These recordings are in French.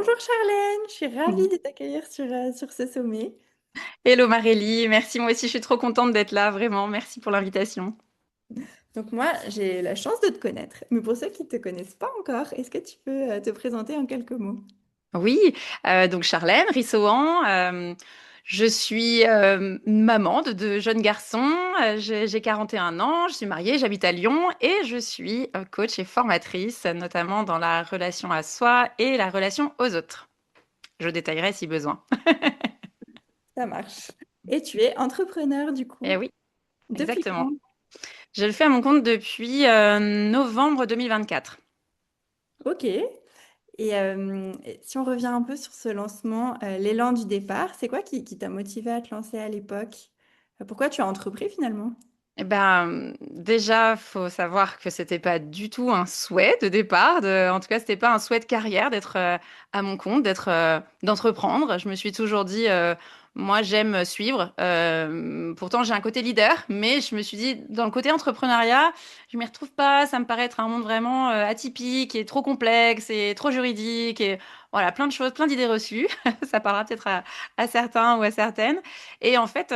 Bonjour Charlène, je suis ravie de t'accueillir sur ce sommet. Hello Marélie, merci, moi aussi je suis trop contente d'être là, vraiment, merci pour l'invitation. Donc moi, j'ai la chance de te connaître, mais pour ceux qui ne te connaissent pas encore, est-ce que tu peux te présenter en quelques mots? Oui, donc Charlène Rissohan, je suis maman de deux jeunes garçons, j'ai 41 ans, je suis mariée, j'habite à Lyon et je suis coach et formatrice, notamment dans la relation à soi et la relation aux autres. Je détaillerai si besoin. Ça marche. Et tu es entrepreneur du Eh coup. oui, Depuis exactement. quand? Je le fais à mon compte depuis novembre 2024. Ok. Et si on revient un peu sur ce lancement, l'élan du départ, c'est quoi qui t'a motivé à te lancer à l'époque? Pourquoi tu as entrepris finalement? Eh ben, déjà, faut savoir que c'était pas du tout un souhait de départ. En tout cas, c'était pas un souhait de carrière d'être à mon compte, d'entreprendre. Je me suis toujours dit, moi, j'aime suivre. Pourtant, j'ai un côté leader, mais je me suis dit, dans le côté entrepreneuriat, je m'y retrouve pas. Ça me paraît être un monde vraiment atypique et trop complexe et trop juridique et voilà, plein de choses, plein d'idées reçues. Ça parlera peut-être à certains ou à certaines. Et en fait,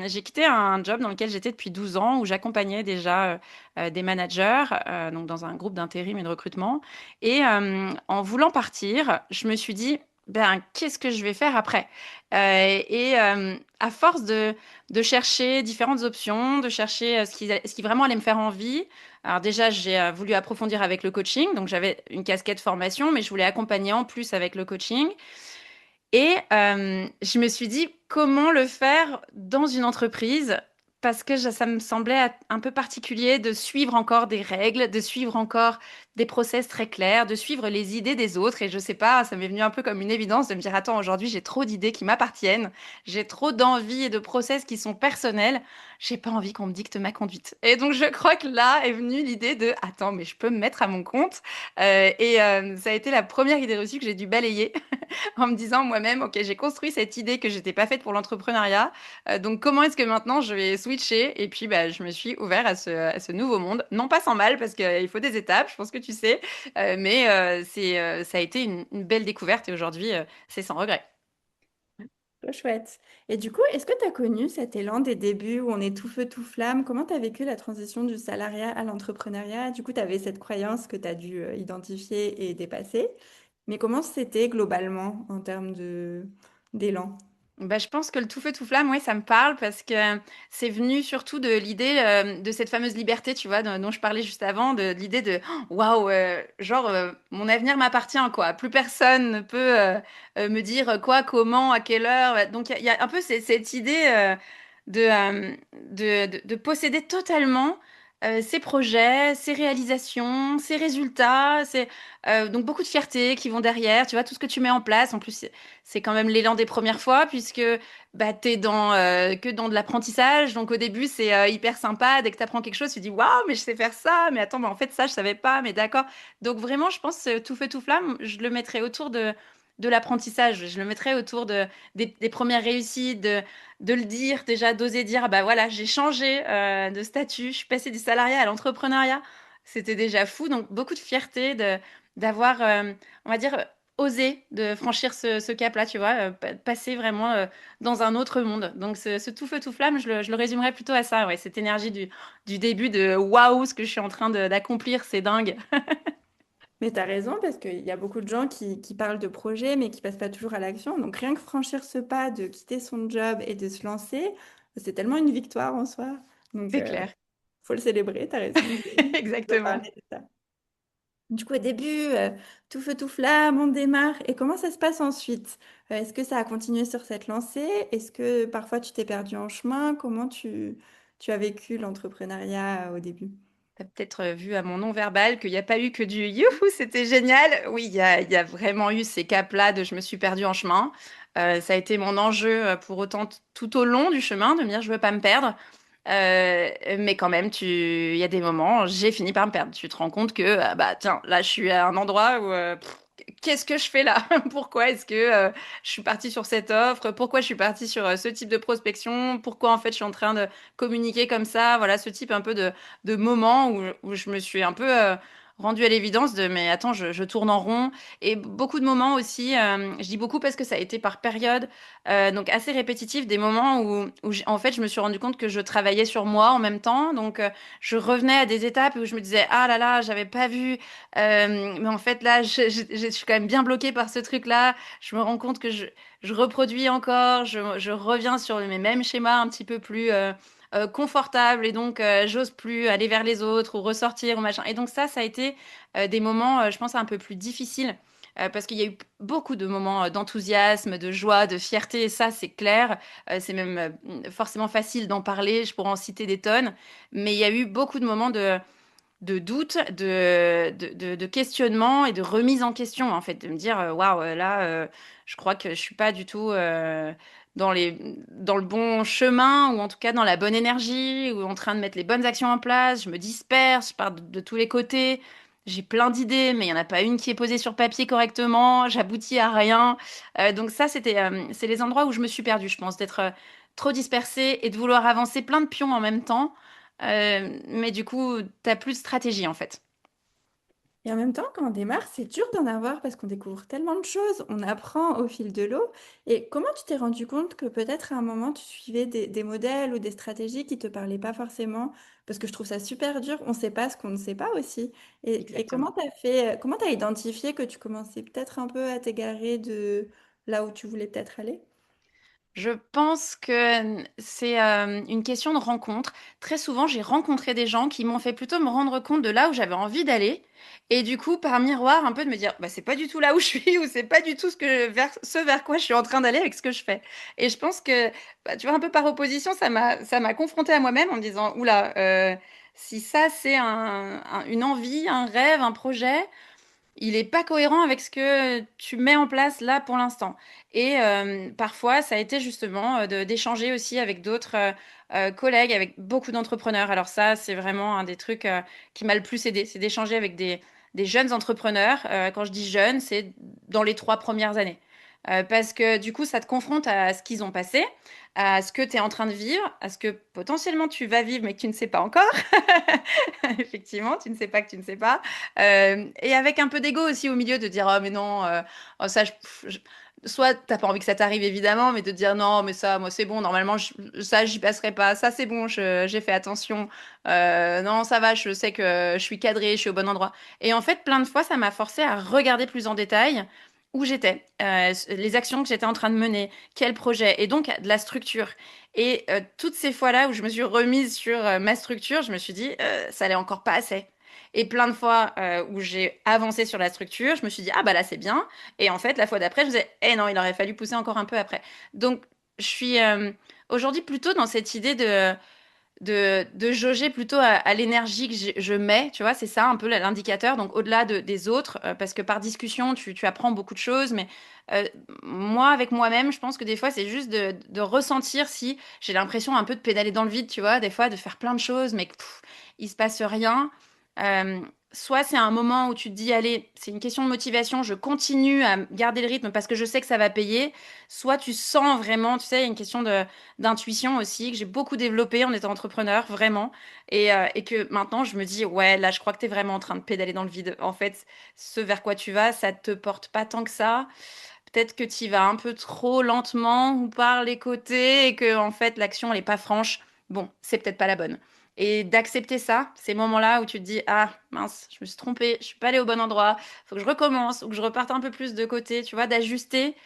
j'ai quitté un job dans lequel j'étais depuis 12 ans, où j'accompagnais déjà des managers, donc dans un groupe d'intérim et de recrutement. Et en voulant partir, je me suis dit, ben, qu'est-ce que je vais faire après? À force de chercher différentes options, de chercher ce qui vraiment allait me faire envie. Alors déjà, j'ai voulu approfondir avec le coaching, donc j'avais une casquette formation, mais je voulais accompagner en plus avec le coaching. Et je me suis dit, comment le faire dans une entreprise? Parce que ça me semblait un peu particulier de suivre encore des règles, de suivre encore des process très clairs, de suivre les idées des autres. Et je sais pas, ça m'est venu un peu comme une évidence de me dire, attends, aujourd'hui, j'ai trop d'idées qui m'appartiennent, j'ai trop d'envies et de process qui sont personnels, j'ai pas envie qu'on me dicte ma conduite. Et donc, je crois que là est venue l'idée de, attends, mais je peux me mettre à mon compte. Ça a été la première idée reçue que j'ai dû balayer en me disant moi-même, OK, j'ai construit cette idée que j'étais pas faite pour l'entrepreneuriat. Donc, comment est-ce que maintenant je vais switcher? Et puis, bah, je me suis ouvert à ce nouveau monde. Non pas sans mal, parce qu'il faut des étapes, je pense que tu sais. Ça a été une belle découverte et aujourd'hui, c'est sans regret. Trop chouette. Et du coup, est-ce que tu as connu cet élan des débuts où on est tout feu, tout flamme? Comment tu as vécu la transition du salariat à l'entrepreneuriat? Du coup, tu avais cette croyance que tu as dû identifier et dépasser. Mais comment c'était globalement en termes d'élan? Bah, je pense que le tout feu tout flamme, ouais, ça me parle parce que c'est venu surtout de l'idée de cette fameuse liberté, tu vois, dont je parlais juste avant, de l'idée de oh, waouh, mon avenir m'appartient, quoi. Plus personne ne peut me dire quoi, comment, à quelle heure. Donc il y a un peu cette idée de posséder totalement ses projets, ses réalisations, ses résultats, donc beaucoup de fierté qui vont derrière, tu vois, tout ce que tu mets en place. En plus, c'est quand même l'élan des premières fois puisque bah, t'es que dans de l'apprentissage. Donc au début, c'est hyper sympa. Dès que tu apprends quelque chose, tu dis waouh, mais je sais faire ça. Mais attends, mais en fait, ça, je savais pas. Mais d'accord. Donc vraiment, je pense tout feu, tout flamme, je le mettrais autour de l'apprentissage. Je le mettrais autour des premières réussites, de le dire, déjà, d'oser dire, ah bah voilà, j'ai changé de statut, je suis passée du salariat à l'entrepreneuriat. C'était déjà fou. Donc beaucoup de fierté d'avoir, on va dire, oser de franchir ce cap-là, tu vois, passer vraiment dans un autre monde. Donc ce tout feu tout flamme, je le résumerais plutôt à ça, ouais, cette énergie du début de waouh, ce que je suis en train d'accomplir, c'est dingue. Mais tu as raison parce qu'il y a beaucoup de gens qui parlent de projets mais qui passent pas toujours à l'action. Donc rien que franchir ce pas de quitter son job et de se lancer, c'est tellement une victoire en soi. Donc C'est clair, faut le célébrer, tu as raison de exactement. parler de ça. Du coup, au début, tout feu, tout flamme, on démarre. Et comment ça se passe ensuite? Est-ce que ça a continué sur cette lancée? Est-ce que parfois tu t'es perdu en chemin? Comment tu as vécu l'entrepreneuriat au début? T'as peut-être vu à mon non-verbal qu'il n'y a pas eu que du youhou, c'était génial. Oui, il y a vraiment eu ces caps-là de je me suis perdue en chemin. Ça a été mon enjeu pour autant tout au long du chemin de me dire je veux pas me perdre. Mais quand même, il y a des moments, j'ai fini par me perdre. Tu te rends compte que, ah bah tiens, là, je suis à un endroit où, qu'est-ce que je fais là? Pourquoi est-ce que je suis partie sur cette offre? Pourquoi je suis partie sur ce type de prospection? Pourquoi en fait je suis en train de communiquer comme ça? Voilà, ce type un peu de moment où je me suis un peu rendu à l'évidence de mais attends, je tourne en rond. Et beaucoup de moments aussi, je dis beaucoup parce que ça a été par période, donc assez répétitif, des moments où en fait je me suis rendu compte que je travaillais sur moi en même temps. Donc je revenais à des étapes où je me disais ah là là, j'avais pas vu, mais en fait là je suis quand même bien bloquée par ce truc-là. Je me rends compte que je reproduis encore, je reviens sur mes mêmes schémas un petit peu plus confortable et donc j'ose plus aller vers les autres ou ressortir ou machin. Et donc ça a été des moments, je pense, un peu plus difficiles parce qu'il y a eu beaucoup de moments d'enthousiasme, de joie, de fierté, et ça c'est clair. C'est même forcément facile d'en parler, je pourrais en citer des tonnes, mais il y a eu beaucoup de moments de doute, de questionnement et de remise en question, en fait, de me dire, waouh, là, je crois que je suis pas du tout dans dans le bon chemin, ou en tout cas dans la bonne énergie, ou en train de mettre les bonnes actions en place. Je me disperse, je pars de tous les côtés. J'ai plein d'idées, mais il n'y en a pas une qui est posée sur papier correctement. J'aboutis à rien. Donc ça, c'est les endroits où je me suis perdue, je pense, d'être trop dispersée et de vouloir avancer plein de pions en même temps. Mais du coup, t'as plus de stratégie en fait. Et en même temps, quand on démarre, c'est dur d'en avoir parce qu'on découvre tellement de choses, on apprend au fil de l'eau. Et comment tu t'es rendu compte que peut-être à un moment, tu suivais des modèles ou des stratégies qui te parlaient pas forcément? Parce que je trouve ça super dur, on ne sait pas ce qu'on ne sait pas aussi. Et comment Exactement. tu as fait, comment tu as identifié que tu commençais peut-être un peu à t'égarer de là où tu voulais peut-être aller? Je pense que c'est une question de rencontre. Très souvent, j'ai rencontré des gens qui m'ont fait plutôt me rendre compte de là où j'avais envie d'aller. Et du coup, par miroir, un peu de me dire, bah, c'est pas du tout là où je suis, ou c'est pas du tout ce vers quoi je suis en train d'aller avec ce que je fais. Et je pense que, bah, tu vois, un peu par opposition, ça m'a confrontée à moi-même en me disant, oula, si ça, c'est une envie, un rêve, un projet, il est pas cohérent avec ce que tu mets en place là pour l'instant. Et parfois, ça a été justement d'échanger aussi avec d'autres collègues, avec beaucoup d'entrepreneurs. Alors ça, c'est vraiment un des trucs qui m'a le plus aidé, c'est d'échanger avec des jeunes entrepreneurs. Quand je dis jeunes, c'est dans les 3 premières années. Parce que du coup, ça te confronte à ce qu'ils ont passé, à ce que tu es en train de vivre, à ce que potentiellement tu vas vivre mais que tu ne sais pas encore. Effectivement, tu ne sais pas que tu ne sais pas. Et avec un peu d'ego aussi au milieu de dire oh mais non oh, ça soit t'as pas envie que ça t'arrive évidemment mais de dire non mais ça moi c'est bon normalement ça j'y passerai pas ça c'est bon j'ai fait attention. Non ça va je sais que je suis cadrée je suis au bon endroit et en fait plein de fois ça m'a forcé à regarder plus en détail où j'étais, les actions que j'étais en train de mener, quel projet, et donc de la structure. Et toutes ces fois-là où je me suis remise sur ma structure, je me suis dit, ça allait encore pas assez. Et plein de fois où j'ai avancé sur la structure, je me suis dit, ah bah là c'est bien. Et en fait, la fois d'après, je me disais, eh non, il aurait fallu pousser encore un peu après. Donc, je suis aujourd'hui plutôt dans cette idée de jauger plutôt à l'énergie que je mets, tu vois, c'est ça un peu l'indicateur, donc au-delà des autres, parce que par discussion, tu apprends beaucoup de choses, mais euh, moi, avec moi-même, je pense que des fois, c'est juste de ressentir si j'ai l'impression un peu de pédaler dans le vide, tu vois, des fois, de faire plein de choses, mais que, il se passe rien. Euh, Soit c'est un moment où tu te dis, allez, c'est une question de motivation, je continue à garder le rythme parce que je sais que ça va payer, soit tu sens vraiment, tu sais, il y a une question d'intuition aussi, que j'ai beaucoup développé en étant entrepreneur, vraiment. Et que maintenant, je me dis, ouais, là, je crois que tu es vraiment en train de pédaler dans le vide. En fait, ce vers quoi tu vas, ça te porte pas tant que ça. Peut-être que tu y vas un peu trop lentement ou par les côtés et que, en fait, l'action, elle est pas franche. Bon, c'est peut-être pas la bonne. Et d'accepter ça, ces moments-là où tu te dis, ah, mince, je me suis trompée, je suis pas allée au bon endroit, faut que je recommence ou que je reparte un peu plus de côté, tu vois, d'ajuster.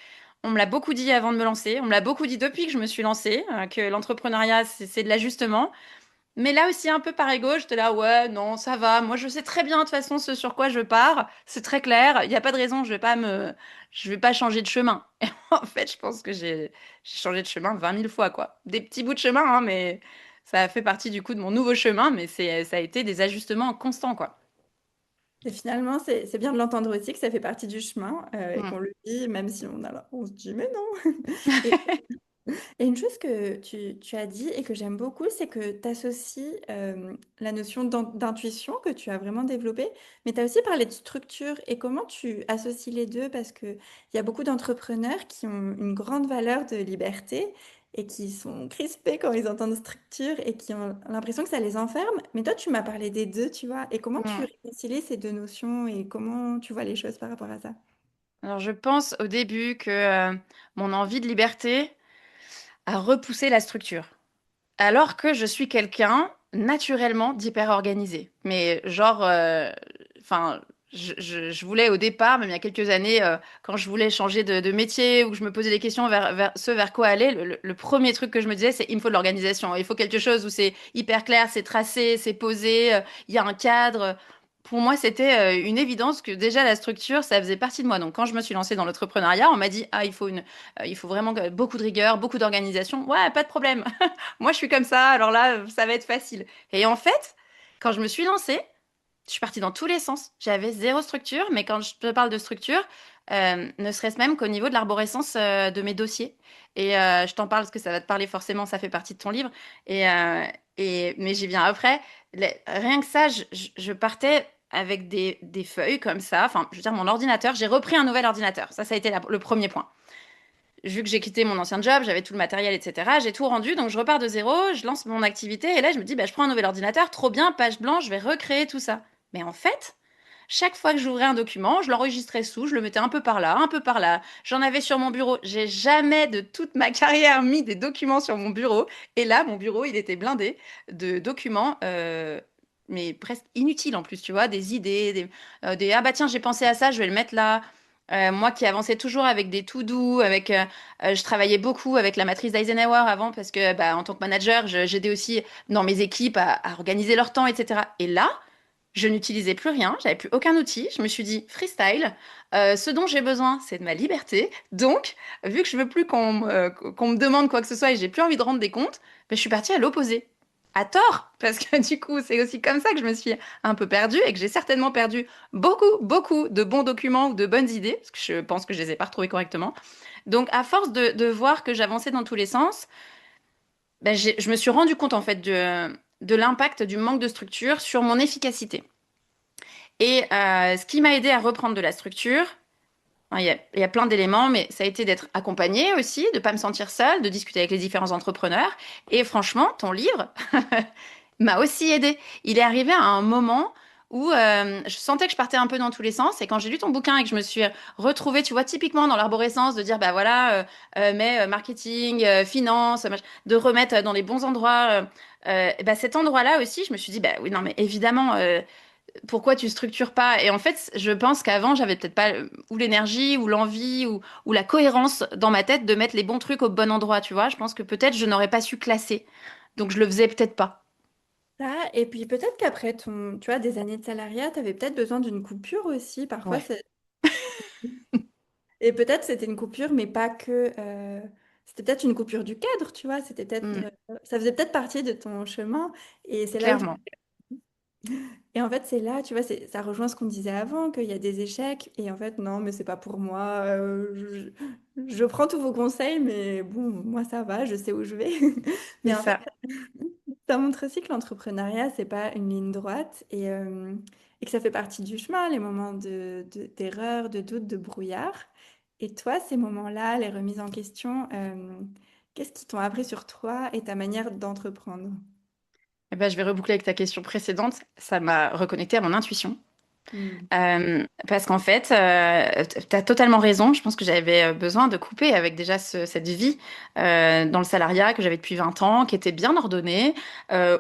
On me l'a beaucoup dit avant de me lancer. On me l'a beaucoup dit depuis que je me suis lancée, que l'entrepreneuriat, c'est de l'ajustement. Mais là aussi, un peu par ego, j'étais là, ouais, non, ça va. Moi, je sais très bien de toute façon ce sur quoi je pars. C'est très clair. Il n'y a pas de raison. Je vais pas changer de chemin. Et en fait, je pense que j'ai changé de chemin 20 000 fois, quoi. Des petits bouts de chemin, hein, mais ça a fait partie du coup de mon nouveau chemin. Mais ça a été des ajustements constants, quoi. Et finalement, c'est bien de l'entendre aussi que ça fait partie du chemin et Mm. qu'on le vit, même si on se dit mais non. Et une chose que tu as dit et que j'aime beaucoup, c'est que tu associes la notion d'intuition que tu as vraiment développée, mais tu as aussi parlé de structure. Et comment tu associes les deux? Parce qu'il y a beaucoup d'entrepreneurs qui ont une grande valeur de liberté et qui sont crispés quand ils entendent structure et qui ont l'impression que ça les enferme. Mais toi, tu m'as parlé des deux, tu vois. Et comment tu Mm. réconcilies ces deux notions et comment tu vois les choses par rapport à ça? Alors, je pense au début que mon envie de liberté a repoussé la structure. Alors que je suis quelqu'un naturellement d'hyper organisé. Mais genre, enfin, je voulais au départ, même il y a quelques années, quand je voulais changer de métier ou que je me posais des questions vers ce vers quoi aller, le premier truc que je me disais, c'est il me faut de l'organisation. Il faut quelque chose où c'est hyper clair, c'est tracé, c'est posé, il y a un cadre. Pour moi, c'était une évidence que déjà la structure, ça faisait partie de moi. Donc, quand je me suis lancée dans l'entrepreneuriat, on m'a dit, ah, il faut vraiment beaucoup de rigueur, beaucoup d'organisation. Ouais, pas de problème. Moi, je suis comme ça, alors là, ça va être facile. Et en fait, quand je me suis lancée, je suis partie dans tous les sens. J'avais zéro structure, mais quand je te parle de structure, ne serait-ce même qu'au niveau de l'arborescence de mes dossiers. Et je t'en parle parce que ça va te parler forcément, ça fait partie de ton livre. Et, mais j'y viens après. Rien que ça, je partais avec des feuilles comme ça. Enfin, je veux dire, mon ordinateur, j'ai repris un nouvel ordinateur. Ça a été le premier point. Vu que j'ai quitté mon ancien job, j'avais tout le matériel, etc. J'ai tout rendu, donc je repars de zéro, je lance mon activité, et là je me dis, bah, je prends un nouvel ordinateur, trop bien, page blanche, je vais recréer tout ça. Mais en fait, chaque fois que j'ouvrais un document, je l'enregistrais sous, je le mettais un peu par là, un peu par là. J'en avais sur mon bureau. J'ai jamais de toute ma carrière mis des documents sur mon bureau. Et là, mon bureau, il était blindé de documents, mais presque inutiles en plus, tu vois, des idées, ah bah tiens, j'ai pensé à ça, je vais le mettre là. Moi qui avançais toujours avec des to-do, je travaillais beaucoup avec la matrice d'Eisenhower avant parce que bah, en tant que manager, j'aidais aussi dans mes équipes à organiser leur temps, etc. Et là, je n'utilisais plus rien, j'avais plus aucun outil. Je me suis dit freestyle. Ce dont j'ai besoin, c'est de ma liberté. Donc, vu que je veux plus qu'on me demande quoi que ce soit et j'ai plus envie de rendre des comptes, ben, je suis partie à l'opposé. À tort, parce que du coup, c'est aussi comme ça que je me suis un peu perdue et que j'ai certainement perdu beaucoup, beaucoup de bons documents ou de bonnes idées, parce que je pense que je les ai pas retrouvés correctement. Donc, à force de voir que j'avançais dans tous les sens, ben, je me suis rendu compte en fait de l'impact du manque de structure sur mon efficacité. Et ce qui m'a aidé à reprendre de la structure, hein, il y a plein d'éléments, mais ça a été d'être accompagnée aussi, de ne pas me sentir seule, de discuter avec les différents entrepreneurs. Et franchement, ton livre m'a aussi aidé. Il est arrivé à un moment où je sentais que je partais un peu dans tous les sens. Et quand j'ai lu ton bouquin et que je me suis retrouvée, tu vois, typiquement dans l'arborescence, de dire, bah voilà, mais marketing, finance, de remettre dans les bons endroits. Et bah, cet endroit-là aussi, je me suis dit, bah oui, non, mais évidemment, pourquoi tu structures pas? Et en fait, je pense qu'avant, j'avais peut-être pas ou l'énergie, ou l'envie, ou la cohérence dans ma tête de mettre les bons trucs au bon endroit, tu vois. Je pense que peut-être je n'aurais pas su classer. Donc je le faisais peut-être pas. Ça, et puis peut-être qu'après tu vois, des années de salariat, tu avais peut-être besoin d'une coupure aussi. Parfois, Ouais. et peut-être c'était une coupure, mais pas que. C'était peut-être une coupure du cadre, tu vois. C'était peut-être, Mm, ça faisait peut-être partie de ton chemin. Et c'est là où clairement. et en fait, c'est là, tu vois, ça rejoint ce qu'on disait avant, qu'il y a des échecs. Et en fait, non, mais c'est pas pour moi. Je prends tous vos conseils, mais bon, moi ça va, je sais où je vais. C'est Mais en fait, ça. ça montre aussi que l'entrepreneuriat, c'est pas une ligne droite et que ça fait partie du chemin, les moments d'erreur, de doute, de brouillard. Et toi, ces moments-là, les remises en question, qu'est-ce qui t'ont appris sur toi et ta manière d'entreprendre? Eh ben, je vais reboucler avec ta question précédente. Ça m'a reconnecté à mon intuition. Hmm. Parce qu'en fait, tu as totalement raison. Je pense que j'avais besoin de couper avec déjà cette vie dans le salariat que j'avais depuis 20 ans, qui était bien ordonnée,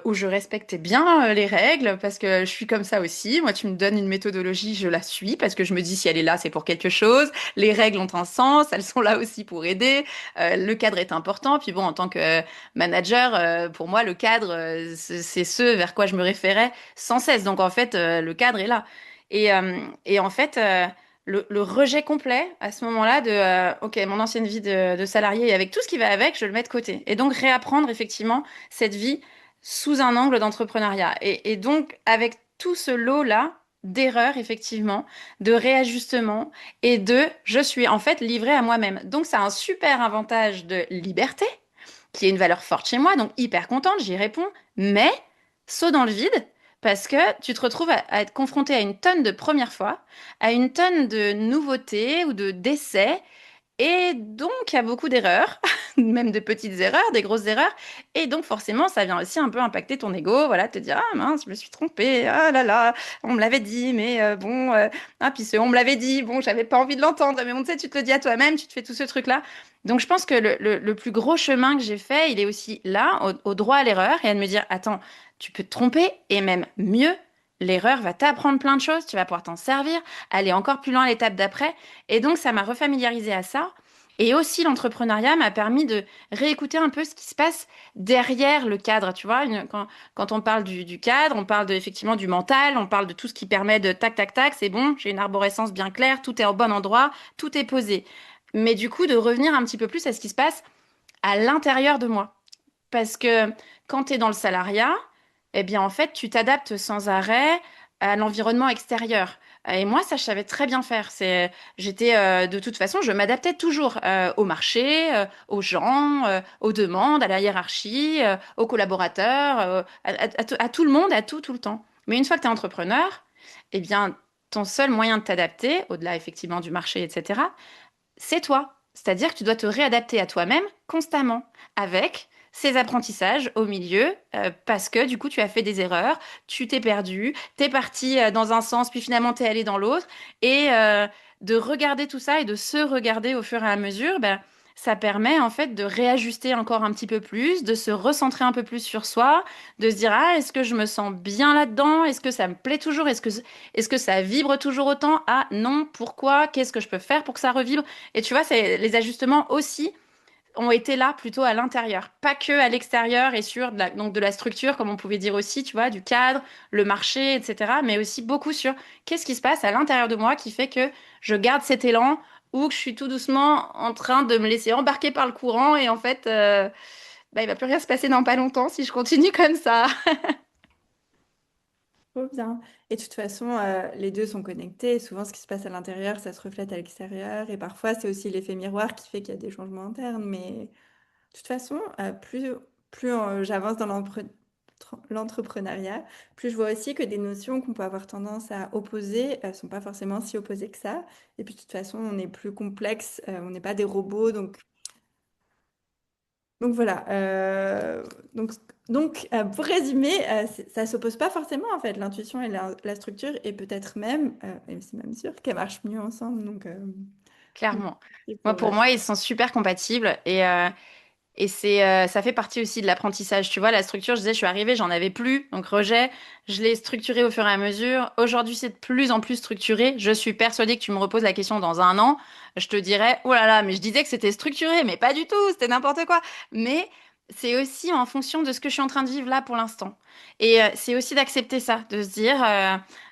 où je respectais bien les règles, parce que je suis comme ça aussi. Moi, tu me donnes une méthodologie, je la suis, parce que je me dis si elle est là, c'est pour quelque chose. Les règles ont un sens, elles sont là aussi pour aider. Le cadre est important. Puis bon, en tant que manager, pour moi, le cadre, c'est ce vers quoi je me référais sans cesse. Donc en fait, le cadre est là. Et en fait, le rejet complet à ce moment-là de OK, mon ancienne vie de salarié et avec tout ce qui va avec, je le mets de côté. Et donc réapprendre effectivement cette vie sous un angle d'entrepreneuriat. Et donc, avec tout ce lot-là, d'erreurs, effectivement, de réajustements et je suis en fait livrée à moi-même. Donc, ça a un super avantage de liberté, qui est une valeur forte chez moi, donc hyper contente, j'y réponds, mais saut dans le vide, parce que tu te retrouves à être confronté à une tonne de premières fois, à une tonne de nouveautés ou de d'essais, et donc à beaucoup d'erreurs, même de petites erreurs, des grosses erreurs, et donc forcément ça vient aussi un peu impacter ton ego, voilà, te dire ah mince, je me suis trompée, ah là là, on me l'avait dit, mais bon, ah puis on me l'avait dit, bon, j'avais pas envie de l'entendre, mais bon, tu sais, tu te le dis à toi-même, tu te fais tout ce truc-là. Donc je pense que le plus gros chemin que j'ai fait, il est aussi là, au droit à l'erreur, et à me dire attends, tu peux te tromper, et même mieux. L'erreur va t'apprendre plein de choses, tu vas pouvoir t'en servir, aller encore plus loin à l'étape d'après. Et donc, ça m'a refamiliarisé à ça. Et aussi, l'entrepreneuriat m'a permis de réécouter un peu ce qui se passe derrière le cadre. Tu vois, quand on parle du cadre, on parle effectivement du mental, on parle de tout ce qui permet de tac, tac, tac, c'est bon, j'ai une arborescence bien claire, tout est au bon endroit, tout est posé. Mais du coup, de revenir un petit peu plus à ce qui se passe à l'intérieur de moi. Parce que quand tu es dans le salariat, eh bien, en fait, tu t'adaptes sans arrêt à l'environnement extérieur. Et moi, ça, je savais très bien faire. J'étais, de toute façon, je m'adaptais toujours au marché, aux gens, aux demandes, à la hiérarchie, aux collaborateurs, à tout le monde, à tout le temps. Mais une fois que tu es entrepreneur, eh bien, ton seul moyen de t'adapter, au-delà effectivement du marché, etc., c'est toi. C'est-à-dire que tu dois te réadapter à toi-même constamment avec ces apprentissages au milieu parce que du coup tu as fait des erreurs, tu t'es perdu, t'es parti dans un sens puis finalement t'es allé dans l'autre et de regarder tout ça et de se regarder au fur et à mesure, ben, ça permet en fait de réajuster encore un petit peu plus, de se recentrer un peu plus sur soi, de se dire ah est-ce que je me sens bien là-dedans? Est-ce que ça me plaît toujours? Est-ce que ça vibre toujours autant? Ah non, pourquoi? Qu'est-ce que je peux faire pour que ça revibre? Et tu vois, les ajustements aussi ont été là plutôt à l'intérieur, pas que à l'extérieur et sur donc de la structure, comme on pouvait dire aussi, tu vois, du cadre, le marché, etc. Mais aussi beaucoup sur qu'est-ce qui se passe à l'intérieur de moi qui fait que je garde cet élan ou que je suis tout doucement en train de me laisser embarquer par le courant et en fait, bah, il va plus rien se passer dans pas longtemps si je continue comme ça. Trop bien. Et de toute façon, les deux sont connectés. Souvent, ce qui se passe à l'intérieur, ça se reflète à l'extérieur. Et parfois, c'est aussi l'effet miroir qui fait qu'il y a des changements internes. Mais de toute façon, plus j'avance dans l'entrepreneuriat, plus je vois aussi que des notions qu'on peut avoir tendance à opposer sont pas forcément si opposées que ça. Et puis, de toute façon, on est plus complexe. On n'est pas des robots. Donc voilà. Pour résumer, ça s'oppose pas forcément en fait. L'intuition et la structure et peut-être même, et c'est même sûr qu'elles marchent mieux ensemble. Clairement. Et Moi, pour, pour moi, ils sont super compatibles et ça fait partie aussi de l'apprentissage. Tu vois, la structure, je disais, je suis arrivée, j'en avais plus, donc rejet. Je l'ai structuré au fur et à mesure. Aujourd'hui, c'est de plus en plus structuré. Je suis persuadée que tu me reposes la question dans un an. Je te dirais, oh là là, mais je disais que c'était structuré, mais pas du tout, c'était n'importe quoi. Mais c'est aussi en fonction de ce que je suis en train de vivre là pour l'instant. Et c'est aussi d'accepter ça, de se dire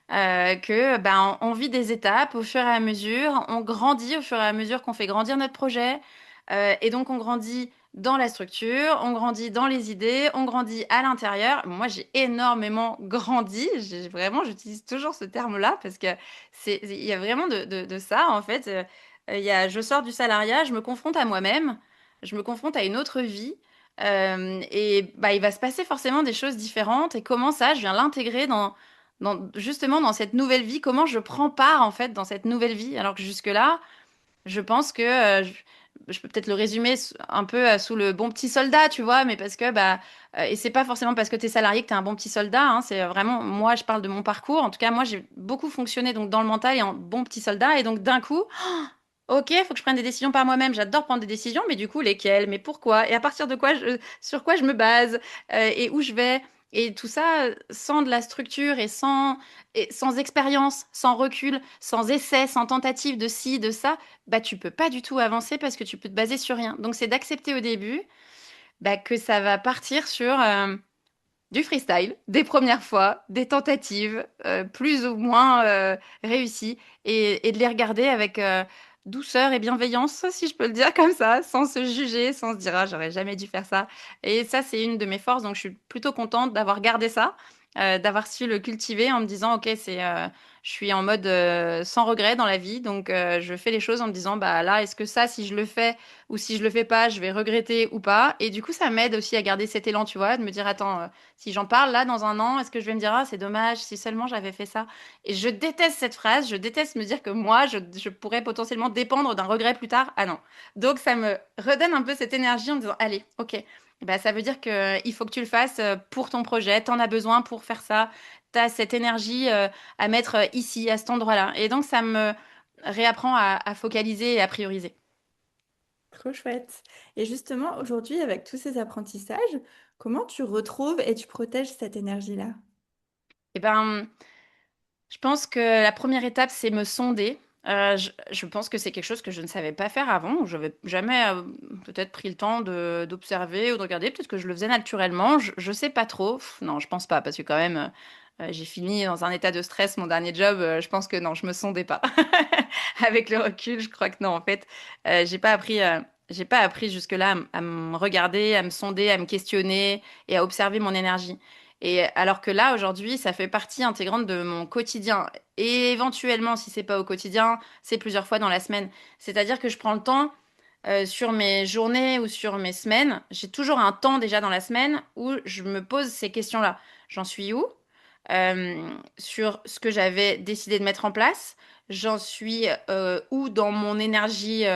que ben, on vit des étapes au fur et à mesure, on grandit au fur et à mesure qu'on fait grandir notre projet. Et donc, on grandit dans la structure, on grandit dans les idées, on grandit à l'intérieur. Moi, j'ai énormément grandi. Vraiment, j'utilise toujours ce terme-là parce que il y a vraiment de ça, en fait. Je sors du salariat, je me confronte à moi-même, je me confronte à une autre vie. Et bah, il va se passer forcément des choses différentes. Et comment ça, je viens l'intégrer justement dans cette nouvelle vie? Comment je prends part, en fait, dans cette nouvelle vie? Alors que jusque-là, je pense que je peux peut-être le résumer un peu sous le bon petit soldat, tu vois, mais parce que bah et c'est pas forcément parce que tu es salarié que tu es un bon petit soldat, hein, c'est vraiment moi je parle de mon parcours. En tout cas, moi j'ai beaucoup fonctionné donc dans le mental et en bon petit soldat et donc d'un coup, OK, il faut que je prenne des décisions par moi-même. J'adore prendre des décisions, mais du coup lesquelles? Mais pourquoi? Et à partir de quoi sur quoi je me base et où je vais? Et tout ça sans de la structure et sans expérience, sans recul, sans essai, sans tentative de ci, de ça, bah tu peux pas du tout avancer parce que tu peux te baser sur rien. Donc c'est d'accepter au début bah, que ça va partir sur du freestyle, des premières fois, des tentatives plus ou moins réussies et de les regarder avec douceur et bienveillance, si je peux le dire comme ça, sans se juger, sans se dire ah j'aurais jamais dû faire ça. Et ça c'est une de mes forces, donc je suis plutôt contente d'avoir gardé ça d'avoir su le cultiver en me disant, ok, je suis en mode sans regret dans la vie, donc je fais les choses en me disant, bah là, est-ce que ça, si je le fais ou si je le fais pas, je vais regretter ou pas? Et du coup, ça m'aide aussi à garder cet élan, tu vois, de me dire, attends, si j'en parle là dans un an, est-ce que je vais me dire, ah, c'est dommage, si seulement j'avais fait ça? Et je déteste cette phrase, je déteste me dire que moi, je pourrais potentiellement dépendre d'un regret plus tard. Ah non. Donc, ça me redonne un peu cette énergie en me disant, allez, ok. Bah, ça veut dire que il faut que tu le fasses pour ton projet, t'en as besoin pour faire ça, t'as cette énergie à mettre ici, à cet endroit-là. Et donc, ça me réapprend à focaliser et à prioriser. Trop chouette. Et justement, aujourd'hui, avec tous ces apprentissages, comment tu retrouves et tu protèges cette énergie-là? Et ben, je pense que la première étape, c'est me sonder. Je pense que c'est quelque chose que je ne savais pas faire avant. Je n'avais jamais peut-être pris le temps d'observer ou de regarder. Peut-être que je le faisais naturellement. Je sais pas trop. Non, je pense pas parce que quand même, j'ai fini dans un état de stress mon dernier job. Je pense que non, je me sondais pas. Avec le recul, je crois que non. En fait, j'ai pas appris jusque-là à me regarder, à me sonder, à me questionner et à observer mon énergie. Et alors que là, aujourd'hui, ça fait partie intégrante de mon quotidien. Et éventuellement, si c'est pas au quotidien, c'est plusieurs fois dans la semaine. C'est-à-dire que je prends le temps sur mes journées ou sur mes semaines. J'ai toujours un temps déjà dans la semaine où je me pose ces questions-là. J'en suis où? Sur ce que j'avais décidé de mettre en place. J'en suis où dans mon énergie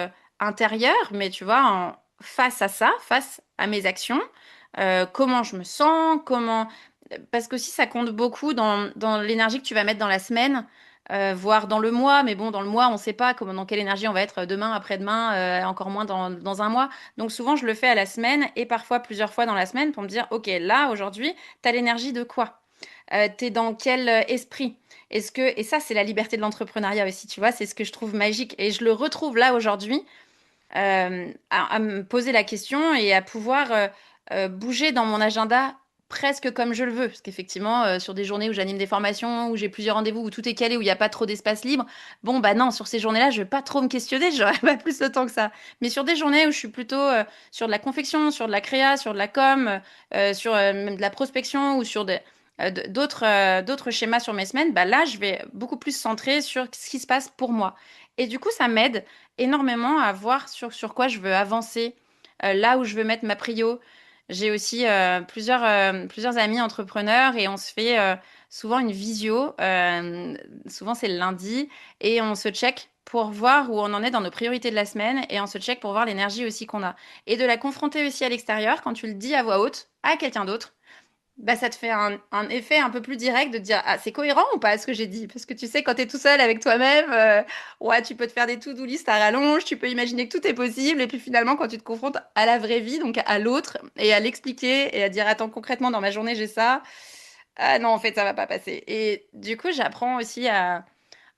intérieure, mais tu vois, face à ça, face à mes actions. Comment je me sens, comment parce que aussi ça compte beaucoup dans l'énergie que tu vas mettre dans la semaine, voire dans le mois. Mais bon, dans le mois, on ne sait pas comment, dans quelle énergie on va être demain, après-demain, encore moins dans un mois. Donc souvent, je le fais à la semaine et parfois plusieurs fois dans la semaine pour me dire, OK, là, aujourd'hui, tu as l'énergie de quoi? T'es dans quel esprit? Et ça, c'est la liberté de l'entrepreneuriat aussi, tu vois, c'est ce que je trouve magique. Et je le retrouve là aujourd'hui, à me poser la question et à pouvoir bouger dans mon agenda presque comme je le veux. Parce qu'effectivement, sur des journées où j'anime des formations, où j'ai plusieurs rendez-vous, où tout est calé, où il n'y a pas trop d'espace libre, bon, bah non, sur ces journées-là, je vais pas trop me questionner, j'aurai pas plus de temps que ça. Mais sur des journées où je suis plutôt sur de la confection, sur de la créa, sur de la com, sur même de la prospection ou sur d'autres schémas sur mes semaines, bah là, je vais beaucoup plus centrer sur ce qui se passe pour moi. Et du coup, ça m'aide énormément à voir sur quoi je veux avancer, là où je veux mettre ma prio. J'ai aussi plusieurs amis entrepreneurs et on se fait souvent une visio. Souvent, c'est le lundi et on se check pour voir où on en est dans nos priorités de la semaine et on se check pour voir l'énergie aussi qu'on a. Et de la confronter aussi à l'extérieur quand tu le dis à voix haute à quelqu'un d'autre, bah, ça te fait un effet un peu plus direct de te dire, ah, c'est cohérent ou pas ce que j'ai dit? Parce que tu sais, quand tu es tout seul avec toi-même, ouais, tu peux te faire des to-do list à rallonge, tu peux imaginer que tout est possible, et puis finalement, quand tu te confrontes à la vraie vie, donc à l'autre, et à l'expliquer, et à dire, attends, concrètement, dans ma journée, j'ai ça, ah non, en fait, ça va pas passer. Et du coup, j'apprends aussi à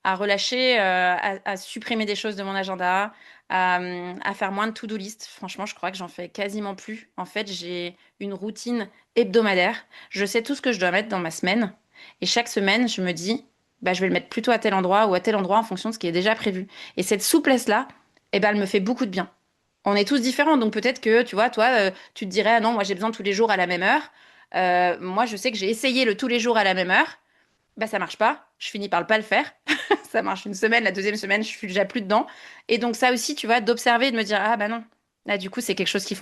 relâcher, à supprimer des choses de mon agenda, à faire moins de to-do list. Franchement, je crois que j'en fais quasiment plus. En fait, j'ai une routine hebdomadaire. Je sais tout ce que je dois mettre dans ma semaine. Et chaque semaine, je me dis, bah, je vais le mettre plutôt à tel endroit ou à tel endroit en fonction de ce qui est déjà prévu. Et cette souplesse-là, eh ben, elle me fait beaucoup de bien. On est tous différents, donc peut-être que, tu vois, toi, tu te dirais, ah non, moi j'ai besoin tous les jours à la même heure. Moi, je sais que j'ai essayé le tous les jours à la même heure. Bah, ça marche pas. Je finis par le pas le faire. Ça marche une semaine, la deuxième semaine, je suis déjà plus dedans. Et donc ça aussi, tu vois, d'observer et de me dire, ah bah non, là du coup, c'est quelque chose qui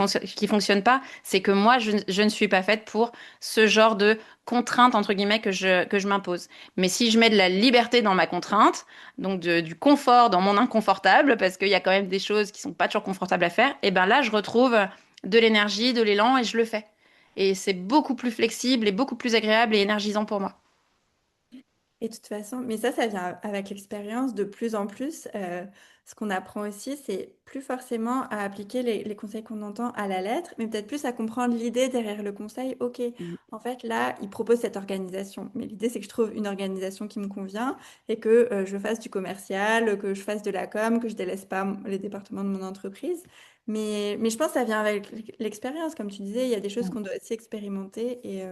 fonctionne pas. C'est que moi, je ne suis pas faite pour ce genre de contrainte, entre guillemets, que je m'impose. Mais si je mets de la liberté dans ma contrainte, donc du confort dans mon inconfortable, parce qu'il y a quand même des choses qui sont pas toujours confortables à faire, et ben là, je retrouve de l'énergie, de l'élan et je le fais. Et c'est beaucoup plus flexible et beaucoup plus agréable et énergisant pour moi. Et de toute façon, mais ça vient avec l'expérience de plus en plus. Ce qu'on apprend aussi, c'est plus forcément à appliquer les conseils qu'on entend à la lettre, mais peut-être plus à comprendre l'idée derrière le conseil. Ok, Mm. en fait, là, il propose cette organisation. Mais l'idée, c'est que je trouve une organisation qui me convient et que je fasse du commercial, que je fasse de la com, que je délaisse pas les départements de mon entreprise. Mais je pense que ça vient avec l'expérience. Comme tu disais, il y a des choses qu'on doit aussi expérimenter et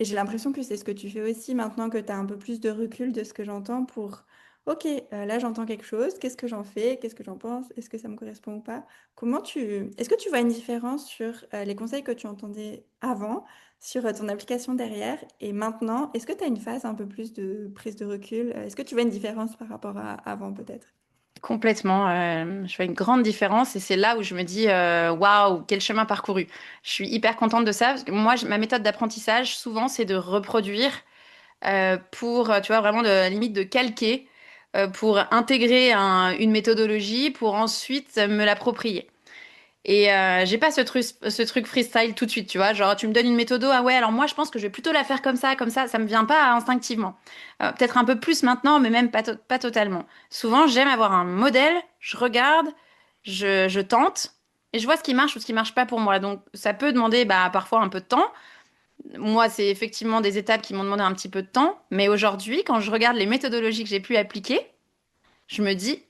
j'ai l'impression que c'est ce que tu fais aussi maintenant que tu as un peu plus de recul de ce que j'entends pour ok, là j'entends quelque chose, qu'est-ce que j'en fais, qu'est-ce que j'en pense, est-ce que ça me correspond ou pas? Est-ce que tu vois une différence sur les conseils que tu entendais avant, sur ton application derrière et maintenant? Est-ce que tu as une phase un peu plus de prise de recul? Est-ce que tu vois une différence par rapport à avant peut-être? Complètement. Je fais une grande différence et c'est là où je me dis waouh, quel chemin parcouru. Je suis hyper contente de ça parce que moi, ma méthode d'apprentissage, souvent, c'est de reproduire pour, tu vois, vraiment de la limite de calquer pour intégrer une méthodologie pour ensuite me l'approprier. Et j'ai pas ce truc freestyle tout de suite, tu vois. Genre, tu me donnes une méthode, ah ouais, alors moi je pense que je vais plutôt la faire comme ça me vient pas instinctivement. Peut-être un peu plus maintenant, mais même pas totalement. Souvent, j'aime avoir un modèle, je regarde, je tente, et je vois ce qui marche ou ce qui marche pas pour moi. Donc, ça peut demander bah, parfois un peu de temps. Moi, c'est effectivement des étapes qui m'ont demandé un petit peu de temps, mais aujourd'hui, quand je regarde les méthodologies que j'ai pu appliquer, je me dis,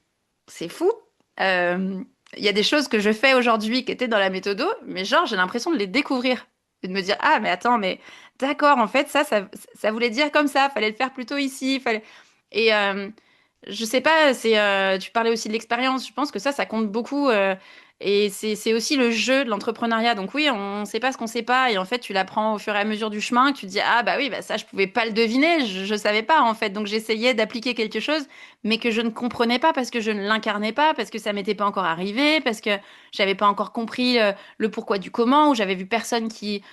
c'est fou. Euh, Il y a des choses que je fais aujourd'hui qui étaient dans la méthode, mais genre, j'ai l'impression de les découvrir. Et de me dire, ah, mais attends, mais d'accord, en fait, ça voulait dire comme ça, fallait le faire plutôt ici, fallait... Et je sais pas, tu parlais aussi de l'expérience, je pense que ça compte beaucoup. Et c'est aussi le jeu de l'entrepreneuriat. Donc oui, on sait pas ce qu'on sait pas. Et en fait, tu l'apprends au fur et à mesure du chemin. Que tu te dis, ah bah oui, bah ça, je pouvais pas le deviner. Je savais pas, en fait. Donc j'essayais d'appliquer quelque chose, mais que je ne comprenais pas parce que je ne l'incarnais pas, parce que ça m'était pas encore arrivé, parce que j'avais pas encore compris le pourquoi du comment, ou j'avais vu personne qui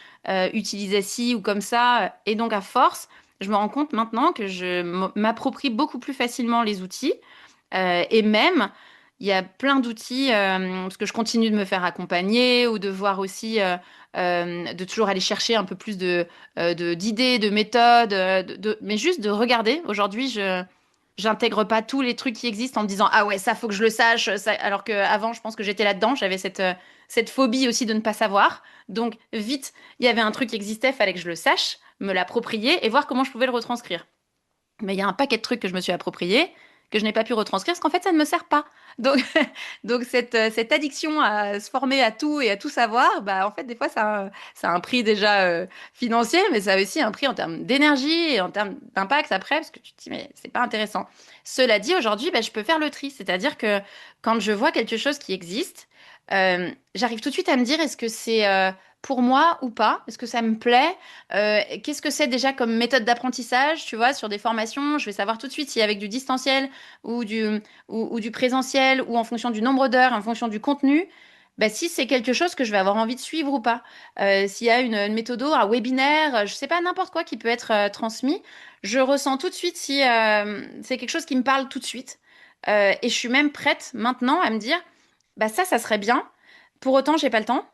utilisait ci ou comme ça. Et donc, à force, je me rends compte maintenant que m'approprie beaucoup plus facilement les outils. Et même, il y a plein d'outils, parce que je continue de me faire accompagner ou de voir aussi, de toujours aller chercher un peu plus d'idées, de méthodes, mais juste de regarder. Aujourd'hui, j'intègre pas tous les trucs qui existent en me disant, ah ouais, ça, faut que je le sache. Ça... Alors qu'avant, je pense que j'étais là-dedans. J'avais cette phobie aussi de ne pas savoir. Donc, vite, il y avait un truc qui existait, fallait que je le sache, me l'approprier et voir comment je pouvais le retranscrire. Mais il y a un paquet de trucs que je me suis approprié, que je n'ai pas pu retranscrire, parce qu'en fait, ça ne me sert pas. Donc, donc cette addiction à se former à tout et à tout savoir, bah, en fait, des fois, ça a un prix déjà financier, mais ça a aussi un prix en termes d'énergie et en termes d'impact après, parce que tu te dis, mais c'est pas intéressant. Cela dit, aujourd'hui, bah, je peux faire le tri. C'est-à-dire que quand je vois quelque chose qui existe, j'arrive tout de suite à me dire, est-ce que c'est pour moi ou pas? Est-ce que ça me plaît? Qu'est-ce que c'est déjà comme méthode d'apprentissage, tu vois, sur des formations? Je vais savoir tout de suite si avec du distanciel ou ou du présentiel ou en fonction du nombre d'heures, en fonction du contenu. Bah, si c'est quelque chose que je vais avoir envie de suivre ou pas. S'il y a une méthodo, un webinaire, je sais pas, n'importe quoi qui peut être transmis, je ressens tout de suite si c'est quelque chose qui me parle tout de suite. Et je suis même prête maintenant à me dire, bah ça serait bien. Pour autant, j'ai pas le temps,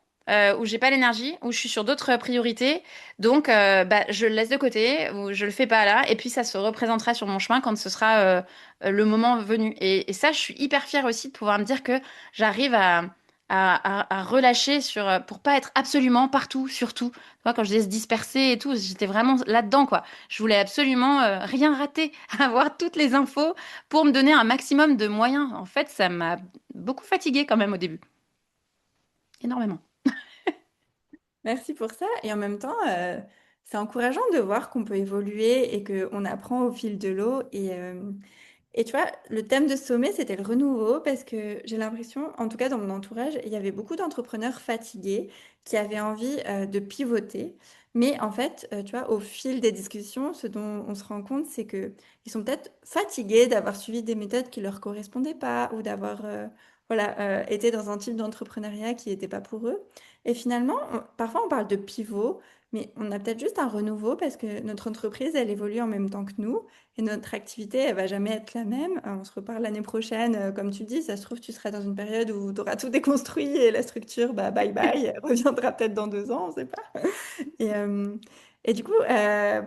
ou j'ai pas l'énergie, ou je suis sur d'autres priorités. Donc, bah, je le laisse de côté, ou je le fais pas là. Et puis, ça se représentera sur mon chemin quand ce sera le moment venu. Et ça, je suis hyper fière aussi de pouvoir me dire que j'arrive à relâcher pour pas être absolument partout, surtout. Tu vois, quand je disais se disperser et tout, j'étais vraiment là-dedans, quoi. Je voulais absolument rien rater, avoir toutes les infos pour me donner un maximum de moyens. En fait, ça m'a beaucoup fatiguée quand même au début. Énormément. Merci pour ça. Et en même temps, c'est encourageant de voir qu'on peut évoluer et qu'on apprend au fil de l'eau. Et tu vois, le thème de ce sommet, c'était le renouveau parce que j'ai l'impression, en tout cas dans mon entourage, il y avait beaucoup d'entrepreneurs fatigués qui avaient envie de pivoter. Mais en fait, tu vois, au fil des discussions, ce dont on se rend compte, c'est que ils sont peut-être fatigués d'avoir suivi des méthodes qui leur correspondaient pas ou d'avoir voilà, été dans un type d'entrepreneuriat qui n'était pas pour eux. Et finalement, parfois on parle de pivot, mais on a peut-être juste un renouveau parce que notre entreprise, elle évolue en même temps que nous. Et notre activité, elle va jamais être la même. On se reparle l'année prochaine, comme tu dis, ça se trouve, tu seras dans une période où tu auras tout déconstruit et la structure, bah, bye bye, elle reviendra peut-être dans 2 ans, on ne sait pas. Et, euh, et du coup,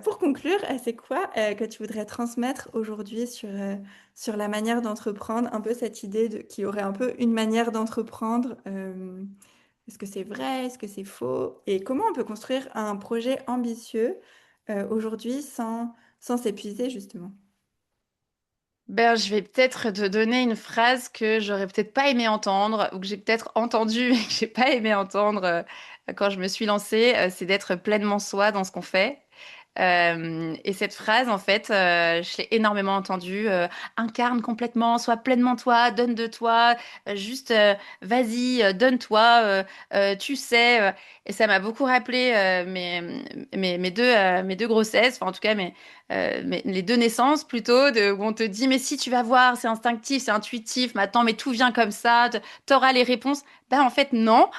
pour conclure, c'est quoi que tu voudrais transmettre aujourd'hui sur la manière d'entreprendre, un peu cette idée qu'il y aurait un peu une manière d'entreprendre est-ce que c'est vrai? Est-ce que c'est faux? Et comment on peut construire un projet ambitieux aujourd'hui sans s'épuiser, justement? Ben, je vais peut-être te donner une phrase que j'aurais peut-être pas aimé entendre, ou que j'ai peut-être entendue mais que j'ai pas aimé entendre quand je me suis lancée, c'est d'être pleinement soi dans ce qu'on fait. Et cette phrase, en fait, je l'ai énormément entendue. Incarne complètement, sois pleinement toi, donne de toi, juste vas-y, donne-toi, tu sais. Et ça m'a beaucoup rappelé mes deux grossesses, enfin en tout cas les deux naissances plutôt, où on te dit, mais si tu vas voir, c'est instinctif, c'est intuitif, maintenant, mais tout vient comme ça, t'auras les réponses. Ben en fait, non,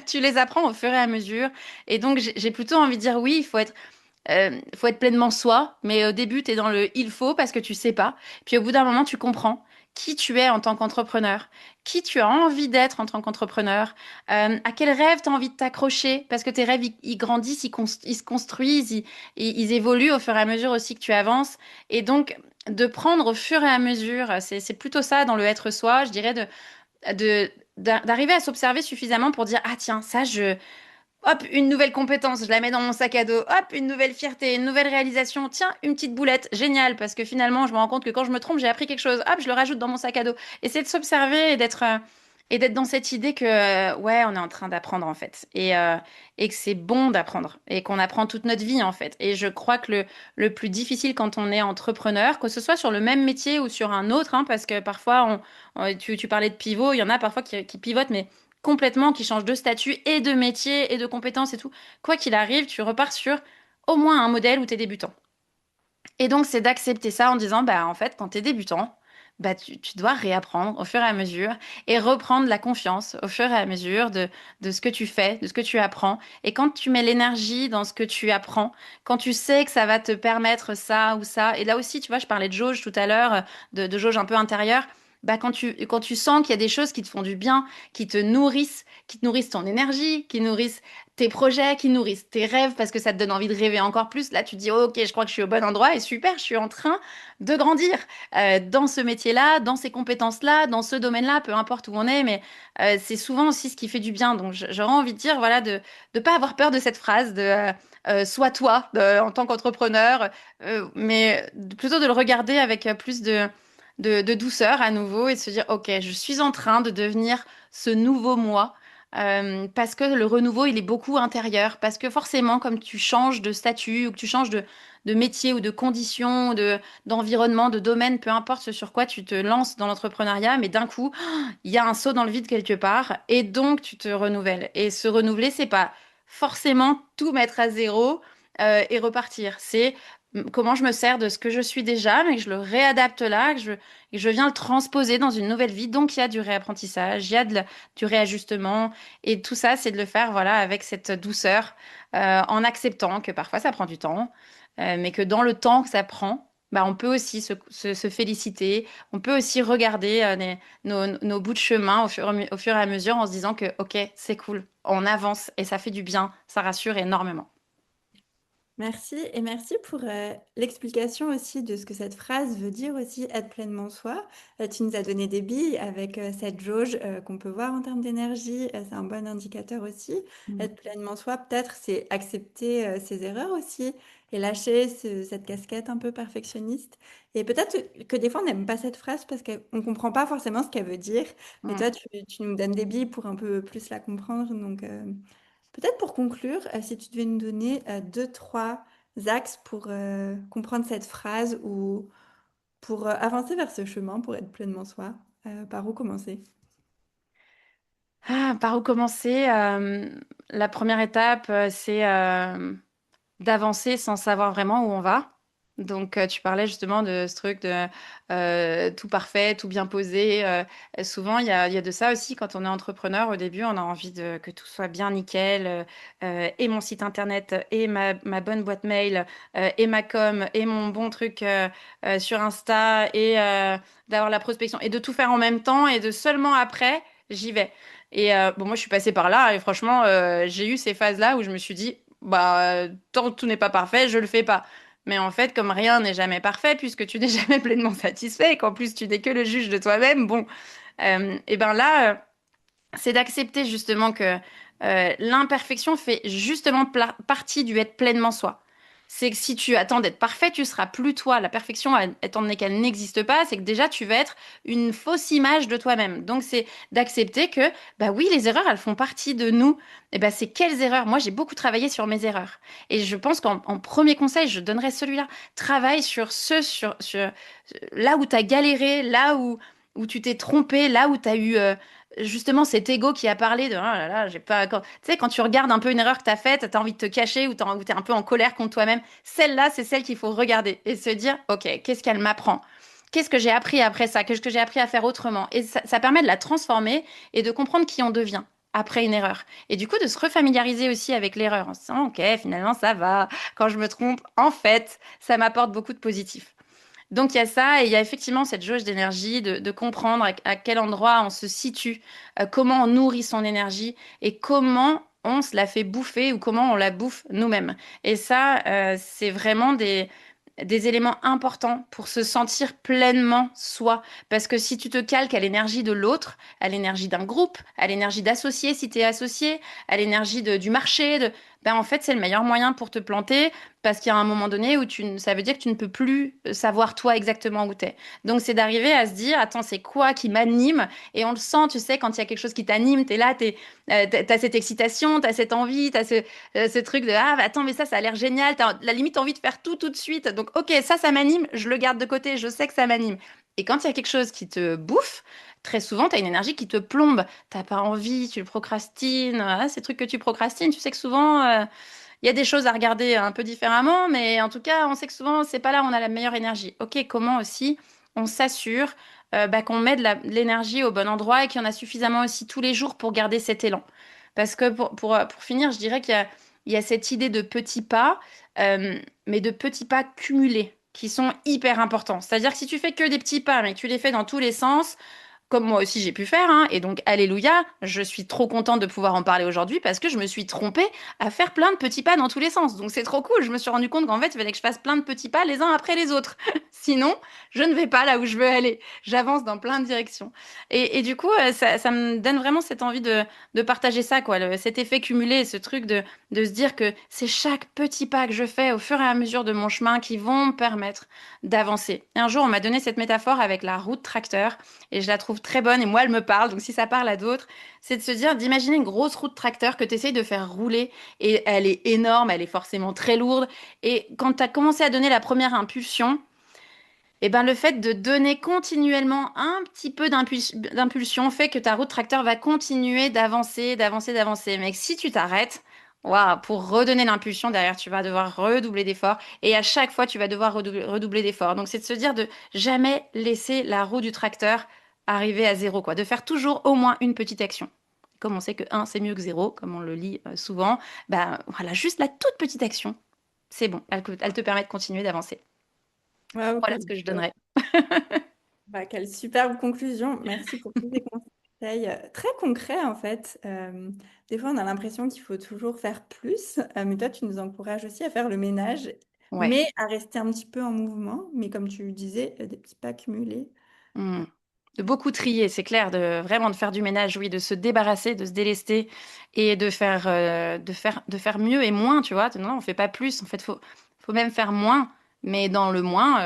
tu les apprends au fur et à mesure. Et donc, j'ai plutôt envie de dire oui, faut être pleinement soi, mais au début, tu es dans le il faut parce que tu sais pas. Puis au bout d'un moment, tu comprends qui tu es en tant qu'entrepreneur, qui tu as envie d'être en tant qu'entrepreneur, à quel rêve tu as envie de t'accrocher, parce que tes rêves, ils grandissent, ils se construisent, ils évoluent au fur et à mesure aussi que tu avances. Et donc, de prendre au fur et à mesure, c'est plutôt ça dans le être soi, je dirais, d'arriver à s'observer suffisamment pour dire, ah tiens, ça, hop, une nouvelle compétence, je la mets dans mon sac à dos. Hop, une nouvelle fierté, une nouvelle réalisation. Tiens, une petite boulette, génial, parce que finalement, je me rends compte que quand je me trompe, j'ai appris quelque chose. Hop, je le rajoute dans mon sac à dos. Et c'est de s'observer et d'être dans cette idée que ouais, on est en train d'apprendre en fait, et que c'est bon d'apprendre et qu'on apprend toute notre vie en fait. Et je crois que le plus difficile quand on est entrepreneur, que ce soit sur le même métier ou sur un autre, hein, parce que parfois, tu parlais de pivot, il y en a parfois qui pivotent, mais complètement, qui change de statut et de métier et de compétences et tout. Quoi qu'il arrive, tu repars sur au moins un modèle où tu es débutant. Et donc, c'est d'accepter ça en disant, bah, en fait, quand tu es débutant, bah, tu dois réapprendre au fur et à mesure et reprendre la confiance au fur et à mesure de ce que tu fais, de ce que tu apprends. Et quand tu mets l'énergie dans ce que tu apprends, quand tu sais que ça va te permettre ça ou ça, et là aussi, tu vois, je parlais de jauge tout à l'heure, de jauge un peu intérieure, bah, quand tu sens qu'il y a des choses qui te font du bien, qui te nourrissent ton énergie, qui nourrissent tes projets, qui nourrissent tes rêves parce que ça te donne envie de rêver encore plus. Là, tu te dis, ok, je crois que je suis au bon endroit et super, je suis en train de grandir dans ce métier-là, dans ces compétences-là, dans ce domaine-là, peu importe où on est, mais c'est souvent aussi ce qui fait du bien. Donc, j'aurais envie de dire, voilà, de ne pas avoir peur de cette phrase de sois toi en tant qu'entrepreneur, plutôt de le regarder avec plus de douceur à nouveau et de se dire, ok, je suis en train de devenir ce nouveau moi. Parce que le renouveau, il est beaucoup intérieur. Parce que forcément, comme tu changes de statut ou que tu changes de métier ou de conditions, d'environnement, de domaine, peu importe ce sur quoi tu te lances dans l'entrepreneuriat, mais d'un coup, il y a un saut dans le vide quelque part et donc tu te renouvelles. Et se renouveler, c'est pas forcément tout mettre à zéro et repartir. C'est comment je me sers de ce que je suis déjà, mais que je le réadapte là, que je viens le transposer dans une nouvelle vie. Donc il y a du réapprentissage, il y a du réajustement. Et tout ça, c'est de le faire voilà, avec cette douceur, en acceptant que parfois ça prend du temps, mais que dans le temps que ça prend, bah, on peut aussi se féliciter, on peut aussi regarder nos bouts de chemin au fur et à mesure en se disant que, ok, c'est cool, on avance et ça fait du bien, ça rassure énormément. Merci et merci pour l'explication aussi de ce que cette phrase veut dire aussi être pleinement soi. Tu nous as donné des billes avec cette jauge qu'on peut voir en termes d'énergie. C'est un bon indicateur aussi. Mm. Être pleinement soi, peut-être, c'est accepter ses erreurs aussi et lâcher cette casquette un peu perfectionniste. Et peut-être que des fois, on n'aime pas cette phrase parce qu'on ne comprend pas forcément ce qu'elle veut dire. Mais Mm. toi, tu nous donnes des billes pour un peu plus la comprendre. Donc, peut-être pour conclure, si tu devais nous donner deux, trois axes pour comprendre cette phrase ou pour avancer vers ce chemin, pour être pleinement soi, par où commencer? Ah, par où commencer? La première étape, c'est d'avancer sans savoir vraiment où on va. Donc, tu parlais justement de ce truc de tout parfait, tout bien posé. Souvent, il y a de ça aussi quand on est entrepreneur. Au début, on a envie que tout soit bien nickel, et mon site internet, et ma bonne boîte mail, et ma com, et mon bon truc sur Insta, et d'avoir la prospection, et de tout faire en même temps, et de seulement après, j'y vais. Et bon, moi, je suis passée par là, et franchement, j'ai eu ces phases-là où je me suis dit, bah, tant que tout n'est pas parfait, je le fais pas. Mais en fait, comme rien n'est jamais parfait, puisque tu n'es jamais pleinement satisfait et qu'en plus tu n'es que le juge de toi-même, bon, et ben là, c'est d'accepter justement que l'imperfection fait justement partie du être pleinement soi. c'est que si tu attends d'être parfait, tu seras plus toi. La perfection, étant donné qu'elle n'existe pas, c'est que déjà tu vas être une fausse image de toi-même. Donc c'est d'accepter que, bah oui, les erreurs, elles font partie de nous. Et bah c'est quelles erreurs? Moi, j'ai beaucoup travaillé sur mes erreurs. Et je pense qu'en premier conseil, je donnerais celui-là. Travaille sur là où tu as galéré, où tu t'es trompé, là où tu as eu justement cet ego qui a parlé de ah là là, j'ai pas. Tu sais, quand tu regardes un peu une erreur que tu as faite, tu as envie de te cacher ou tu es un peu en colère contre toi-même. Celle-là, c'est celle qu'il faut regarder et se dire ok, qu'est-ce qu'elle m'apprend? Qu'est-ce que j'ai appris après ça? Qu'est-ce que j'ai appris à faire autrement? Et ça permet de la transformer et de comprendre qui on devient après une erreur. Et du coup, de se refamiliariser aussi avec l'erreur en se disant, ok, finalement, ça va. Quand je me trompe, en fait, ça m'apporte beaucoup de positif. Donc il y a ça, et il y a effectivement cette jauge d'énergie, de comprendre à quel endroit on se situe, comment on nourrit son énergie et comment on se la fait bouffer ou comment on la bouffe nous-mêmes. Et ça, c'est vraiment des éléments importants pour se sentir pleinement soi. Parce que si tu te calques à l'énergie de l'autre, à l'énergie d'un groupe, à l'énergie d'associé si tu es associé, à l'énergie du marché, ben en fait, c'est le meilleur moyen pour te planter parce qu'il y a un moment donné où ça veut dire que tu ne peux plus savoir toi exactement où tu es. Donc, c'est d'arriver à se dire, attends, c'est quoi qui m'anime? Et on le sent, tu sais, quand il y a quelque chose qui t'anime, tu es là, t'as cette excitation, t'as cette envie, t'as ce truc de ah bah attends mais ça a l'air génial, t'as la limite envie de faire tout de suite. Donc ok ça m'anime, je le garde de côté, je sais que ça m'anime. Et quand il y a quelque chose qui te bouffe, très souvent t'as une énergie qui te plombe, t'as pas envie, tu le procrastines, ces trucs que tu procrastines, tu sais que souvent il y a des choses à regarder un peu différemment, mais en tout cas on sait que souvent c'est pas là où on a la meilleure énergie. Ok, comment aussi on s'assure bah, qu'on met de l'énergie au bon endroit et qu'il y en a suffisamment aussi tous les jours pour garder cet élan. Parce que pour finir, je dirais il y a cette idée de petits pas, mais de petits pas cumulés, qui sont hyper importants. C'est-à-dire que si tu fais que des petits pas, mais que tu les fais dans tous les sens, comme moi aussi j'ai pu faire, hein. Et donc, alléluia, je suis trop contente de pouvoir en parler aujourd'hui parce que je me suis trompée à faire plein de petits pas dans tous les sens. Donc, c'est trop cool. Je me suis rendu compte qu'en fait, il fallait que je fasse plein de petits pas les uns après les autres. Sinon, je ne vais pas là où je veux aller. J'avance dans plein de directions. Et du coup, ça me donne vraiment cette envie de partager ça, quoi. Cet effet cumulé, ce truc de se dire que c'est chaque petit pas que je fais au fur et à mesure de mon chemin qui vont me permettre d'avancer. Et un jour, on m'a donné cette métaphore avec la roue de tracteur et je la trouve très bonne et moi elle me parle, donc si ça parle à d'autres, c'est de se dire d'imaginer une grosse roue de tracteur que tu essayes de faire rouler et elle est énorme, elle est forcément très lourde et quand tu as commencé à donner la première impulsion, et ben le fait de donner continuellement un petit peu d'impulsion fait que ta roue de tracteur va continuer d'avancer, d'avancer, d'avancer. Mais si tu t'arrêtes, waouh, pour redonner l'impulsion derrière, tu vas devoir redoubler d'efforts et à chaque fois, tu vas devoir redoubler d'efforts. Donc, c'est de se dire de jamais laisser la roue du tracteur arriver à zéro, quoi. De faire toujours au moins une petite action. Comme on sait que un, c'est mieux que zéro, comme on le lit souvent, ben voilà, juste la toute petite action, c'est bon. Elle te permet de continuer d'avancer. Waouh, Voilà ce que je donnerais. quelle superbe conclusion. Merci pour tous ces conseils très concrets en fait. Des fois, on a l'impression qu'il faut toujours faire plus, mais toi, tu nous encourages aussi à faire le ménage, Ouais. mais à rester un petit peu en mouvement. Mais comme tu disais, des petits pas cumulés. Hmm. De beaucoup trier, c'est clair, de vraiment de faire du ménage, oui, de se débarrasser, de se délester et de faire mieux et moins, tu vois. Non, on fait pas plus. En fait, faut même faire moins. Mais dans le moins,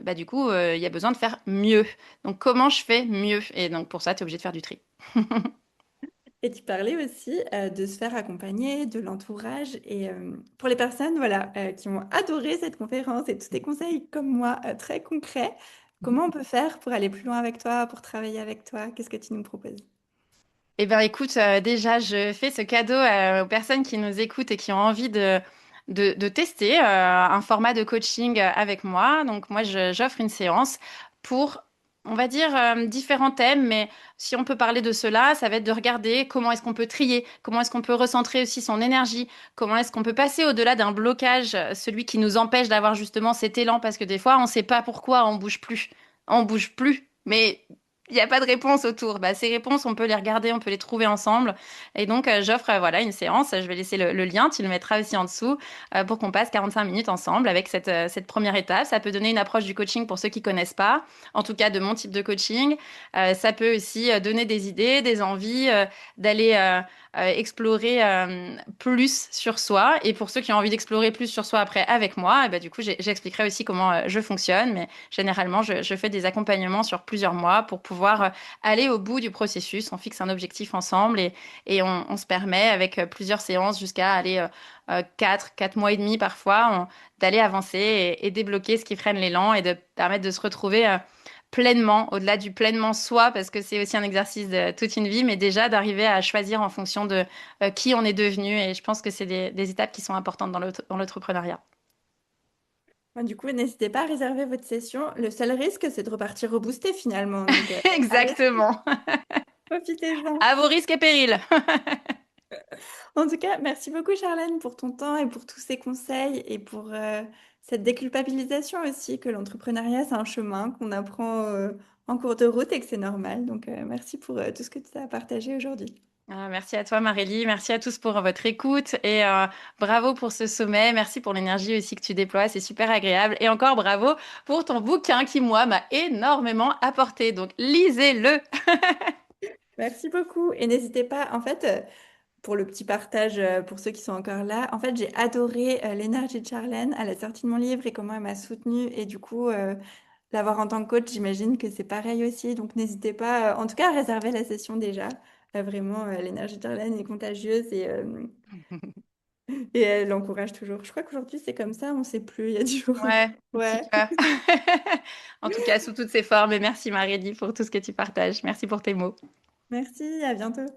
bah du coup, il y a besoin de faire mieux. Donc, comment je fais mieux? Et donc, pour ça, tu es obligé de faire du tri. Et tu parlais aussi de se faire accompagner, de l'entourage. Et pour les personnes voilà, qui ont adoré cette conférence et tous tes conseils comme moi très concrets, comment on peut faire pour aller plus loin avec toi, pour travailler avec toi? Qu'est-ce que tu nous proposes? Eh bien, écoute, déjà, je fais ce cadeau aux personnes qui nous écoutent et qui ont envie de tester un format de coaching avec moi. Donc, moi, j'offre une séance pour, on va dire, différents thèmes, mais si on peut parler de cela, ça va être de regarder comment est-ce qu'on peut trier, comment est-ce qu'on peut recentrer aussi son énergie, comment est-ce qu'on peut passer au-delà d'un blocage, celui qui nous empêche d'avoir justement cet élan, parce que des fois, on ne sait pas pourquoi on bouge plus. On bouge plus, mais il n'y a pas de réponse autour. Bah, ces réponses, on peut les regarder, on peut les trouver ensemble. Et donc, j'offre voilà, une séance. Je vais laisser le lien, tu le mettras aussi en dessous pour qu'on passe 45 minutes ensemble avec cette première étape. Ça peut donner une approche du coaching pour ceux qui connaissent pas, en tout cas de mon type de coaching. Ça peut aussi donner des idées, des envies d'aller explorer plus sur soi. Et pour ceux qui ont envie d'explorer plus sur soi après avec moi, et ben, du coup, j'expliquerai aussi comment je fonctionne. Mais généralement, je fais des accompagnements sur plusieurs mois pour pouvoir aller au bout du processus. On fixe un objectif ensemble et on se permet avec plusieurs séances jusqu'à aller 4 mois et demi parfois, d'aller avancer et débloquer ce qui freine l'élan et de permettre de se retrouver pleinement, au-delà du pleinement soi, parce que c'est aussi un exercice de toute une vie, mais déjà d'arriver à choisir en fonction de qui on est devenu. Et je pense que c'est des étapes qui sont importantes dans l'entrepreneuriat. Bon, du coup, n'hésitez pas à réserver votre session. Le seul risque, c'est de repartir reboosté finalement. Donc, allez, Exactement. profitez-en. À vos risques et périls. En tout cas, merci beaucoup, Charlène, pour ton temps et pour tous ces conseils et pour cette déculpabilisation aussi que l'entrepreneuriat, c'est un chemin qu'on apprend en cours de route et que c'est normal. Donc, merci pour tout ce que tu as partagé aujourd'hui. Merci à toi, Marélie. Merci à tous pour votre écoute et bravo pour ce sommet. Merci pour l'énergie aussi que tu déploies. C'est super agréable. Et encore bravo pour ton bouquin qui, moi, m'a énormément apporté. Donc, lisez-le. Merci beaucoup. Et n'hésitez pas, en fait, pour le petit partage, pour ceux qui sont encore là, en fait, j'ai adoré l'énergie de Charlène à la sortie de mon livre et comment elle m'a soutenue. Et du coup, l'avoir en tant que coach, j'imagine que c'est pareil aussi. Donc, n'hésitez pas, en tout cas, à réserver la session déjà. Vraiment, l'énergie de Charlène est contagieuse et elle l'encourage toujours. Je crois qu'aujourd'hui, c'est comme ça, on ne sait plus, il y a du jour. Ouais, un petit Ouais. cœur. En tout cas, sous toutes ses formes. Et merci, Marélie, pour tout ce que tu partages. Merci pour tes mots. Merci, à bientôt.